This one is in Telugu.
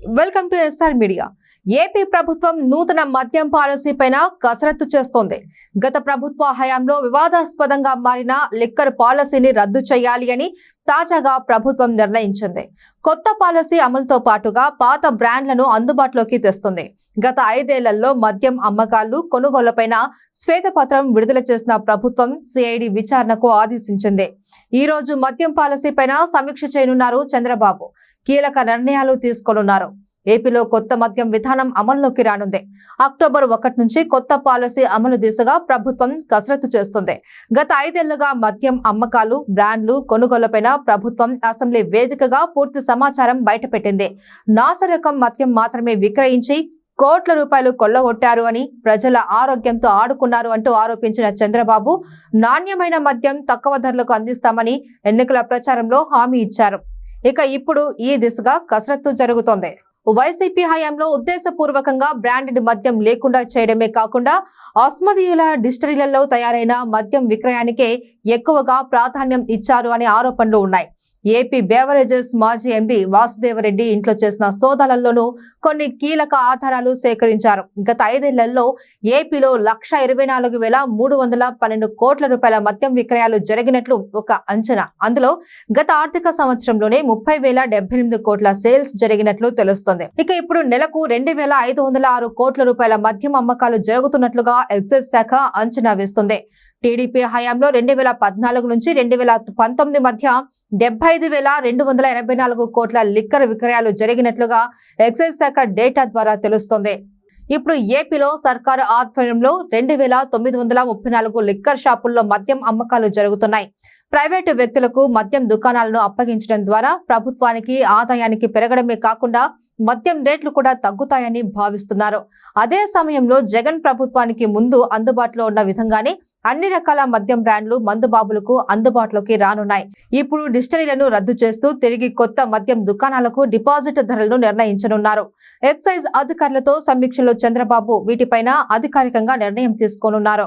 Welcome to SR media. AP ప్రభుత్వం నూతన మద్యం పాలసీ పైన కసరత్తు చేస్తోంది. గత ప్రభుత్వ హయాంలో వివాదాస్పదంగా మారిన లిక్కర్ పాలసీని రద్దు చేయాలి అని తాజాగా ప్రభుత్వం నిర్ణయించింది. కొత్త పాలసీ అమలుతో పాటుగా పాత బ్రాండ్లను అందుబాటులోకి తెస్తుంది. గత 5 ఏళ్లలో మద్యం అమ్మకాలు, కొనుగోళ్లపైన శ్వేతపత్రం విడుదల చేసిన ప్రభుత్వం సిఐడి విచారణకు ఆదేశించింది. ఈ రోజు మద్యం పాలసీ పైన సమీక్ష చేయనున్నారు చంద్రబాబు. కీలక నిర్ణయాలు తీసుకోనున్నారు. ఏపీలో కొత్త మద్యం విధానం అమల్లోకి రానుంది. అక్టోబర్ 1 నుంచి కొత్త పాలసీ అమలు దిశగా ప్రభుత్వం కసరత్తు చేస్తుంది. గత 5 ఏళ్లుగా మద్యం అమ్మకాలు, బ్రాండ్లు, కొనుగోళ్లపైన ప్రభుత్వం అసెంబ్లీ వేదికగా పూర్తి సమాచారం బయటపెట్టింది. నాసిరకం మద్యం మాత్రమే విక్రయించి కోట్ల రూపాయలు కొల్లగొట్టారు అని, ప్రజల ఆరోగ్యంతో ఆడుకున్నారు అంటూ ఆరోపించిన చంద్రబాబు నాణ్యమైన మద్యం తక్కువ ధరలకు అందిస్తామని ఎన్నికల ప్రచారంలో హామీ ఇచ్చారు. ఇక ఇప్పుడు ఈ దిశగా కసరత్తు జరుగుతోంది. వైసీపీ హయాంలో ఉద్దేశపూర్వకంగా బ్రాండెడ్ మద్యం లేకుండా చేయడమే కాకుండా అస్మదీయుల డిస్టిలరీలలో తయారైన మద్యం విక్రయానికే ఎక్కువగా ప్రాధాన్యం ఇచ్చారు అనే ఆరోపణలు ఉన్నాయి. ఏపీ బేవరేజెస్ మాజీ ఎండీ వాసుదేవరెడ్డి ఇంట్లో చేసిన సోదాలలోనూ కొన్ని కీలక ఆధారాలు సేకరించారు. గత 5 ఏళ్లలో ఏపీలో 1,24,312 కోట్ల రూపాయల మద్యం విక్రయాలు జరిగినట్లు ఒక అంచనా. అందులో గత ఆర్థిక సంవత్సరంలోనే 30,078 కోట్ల సేల్స్ జరిగినట్లు తెలుస్తోంది. ఇక ఇప్పుడు నెలకు 2,506 కోట్ల రూపాయల మద్యం అమ్మకాలు జరుగుతున్నట్లుగా ఎక్సైజ్ శాఖ అంచనా వేస్తుంది. టీడీపీ హయాంలో 2014 నుంచి 2019 మధ్య 75,284 కోట్ల లిక్కర్ విక్రయాలు జరిగినట్లుగా ఎక్సైజ్ శాఖ డేటా ద్వారా తెలుస్తోంది. ఇప్పుడు ఏపీలో సర్కారు ఆధ్వర్యంలో 2,934 లిక్కర్ షాపుల్లో మద్యం అమ్మకాలు జరుగుతున్నాయి. ప్రైవేటు వ్యక్తులకు మద్యం దుకాణాలను అప్పగించడం ద్వారా ప్రభుత్వానికి ఆదాయానికి పెరగడమే కాకుండా మద్యం రేట్లు కూడా తగ్గుతాయని భావిస్తున్నారు. అదే సమయంలో జగన్ ప్రభుత్వానికి ముందు అందుబాటులో ఉన్న విధంగానే అన్ని రకాల మద్యం బ్రాండ్లు మందుబాబులకు అందుబాటులోకి రానున్నాయి. ఇప్పుడు డిస్టిలరీలను రద్దు చేస్తూ తిరిగి కొత్త మద్యం దుకాణాలకు డిపాజిట్ ధరలను నిర్ణయించనున్నారు. ఎక్సైజ్ అధికారులతో సమీక్షలో చంద్రబాబు వీటిపైన అధికారికంగా నిర్ణయం తీసుకోనున్నారు.